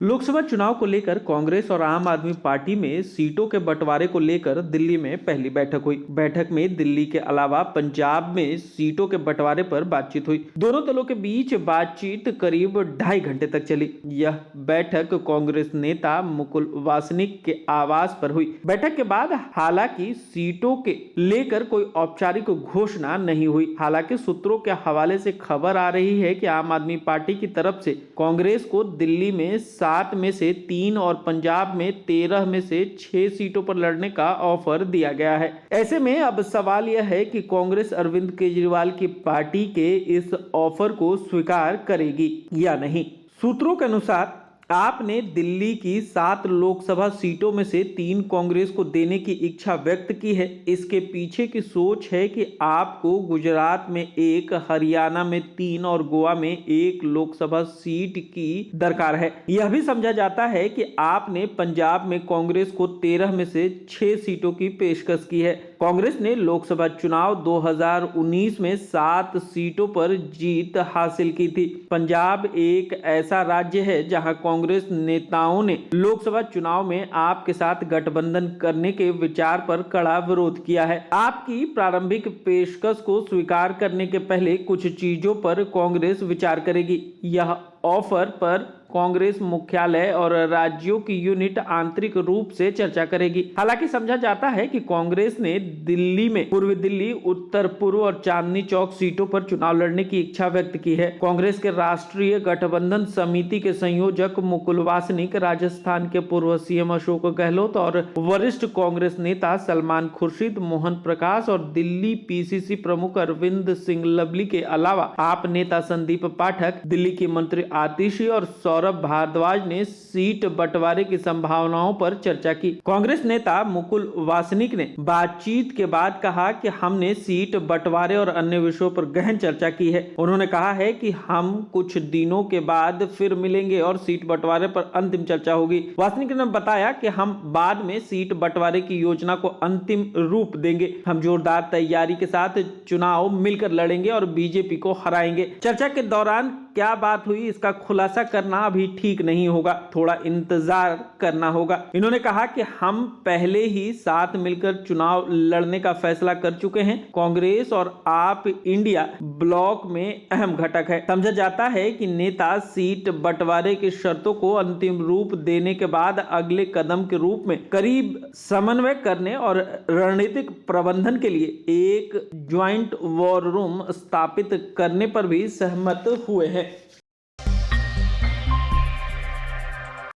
लोकसभा चुनाव को लेकर कांग्रेस और आम आदमी पार्टी में सीटों के बंटवारे को लेकर दिल्ली में पहली बैठक हुई। बैठक में दिल्ली के अलावा पंजाब में सीटों के बंटवारे पर बातचीत हुई। दोनों दलों के बीच बातचीत करीब 2.5 घंटे तक चली। यह बैठक कांग्रेस नेता मुकुल वासनिक के आवास पर हुई। बैठक के बाद हालांकि सीटों के लेकर कोई औपचारिक घोषणा नहीं हुई। हालांकि सूत्रों के हवाले से खबर आ रही है कि आम आदमी पार्टी की तरफ से कांग्रेस को दिल्ली में 7 में से 3 और पंजाब में 13 में से 6 सीटों पर लड़ने का ऑफर दिया गया है। ऐसे में अब सवाल यह है कि कांग्रेस अरविंद केजरीवाल की पार्टी के इस ऑफर को स्वीकार करेगी या नहीं। सूत्रों के अनुसार आपने दिल्ली की 7 लोकसभा सीटों में से 3 कांग्रेस को देने की इच्छा व्यक्त की है। इसके पीछे की सोच है कि आपको गुजरात में 1, हरियाणा में 3 और गोवा में 1 लोकसभा सीट की दरकार है। यह भी समझा जाता है कि आपने पंजाब में कांग्रेस को 13 में से 6 सीटों की पेशकश की है। कांग्रेस ने लोकसभा चुनाव 2019 में 7 सीटों पर जीत हासिल की थी। पंजाब एक ऐसा राज्य है जहां कांग्रेस नेताओं ने लोकसभा चुनाव में आपके साथ गठबंधन करने के विचार पर कड़ा विरोध किया है। आपकी प्रारंभिक पेशकश को स्वीकार करने के पहले कुछ चीजों पर कांग्रेस विचार करेगी। यह ऑफर पर कांग्रेस मुख्यालय और राज्यों की यूनिट आंतरिक रूप से चर्चा करेगी। हालांकि समझा जाता है कि कांग्रेस ने दिल्ली में पूर्वी दिल्ली, उत्तर पूर्व और चांदनी चौक सीटों पर चुनाव लड़ने की इच्छा व्यक्त की है। कांग्रेस के राष्ट्रीय गठबंधन समिति के संयोजक मुकुल वासनिक, राजस्थान के पूर्व सीएम अशोक गहलोत और वरिष्ठ कांग्रेस नेता सलमान खुर्शीद, मोहन प्रकाश और दिल्ली पीसीसी प्रमुख अरविंद सिंह लवली के अलावा आप नेता संदीप पाठक, दिल्ली की मंत्री आतिशी और सौरभ भारद्वाज ने सीट बंटवारे की संभावनाओं पर चर्चा की। कांग्रेस नेता मुकुल वासनिक ने बातचीत के बाद कहा कि हमने सीट बंटवारे और अन्य विषयों पर गहन चर्चा की है। उन्होंने कहा है कि हम कुछ दिनों के बाद फिर मिलेंगे और सीट बंटवारे पर अंतिम चर्चा होगी। वासनिक ने बताया कि हम बाद में सीट बंटवारे की योजना को अंतिम रूप देंगे। हम जोरदार तैयारी के साथ चुनाव मिलकर लड़ेंगे और बीजेपी को हराएंगे। चर्चा के दौरान क्या बात हुई इसका खुलासा करना अभी ठीक नहीं होगा, थोड़ा इंतजार करना होगा। इन्होंने कहा कि हम पहले ही साथ मिलकर चुनाव लड़ने का फैसला कर चुके हैं। कांग्रेस और आप इंडिया ब्लॉक में अहम घटक है। समझा जाता है कि नेता सीट बंटवारे की शर्तों को अंतिम रूप देने के बाद अगले कदम के रूप में करीब समन्वय करने और रणनीतिक प्रबंधन के लिए एक ज्वाइंट वॉर रूम स्थापित करने पर भी सहमत हुए हैं।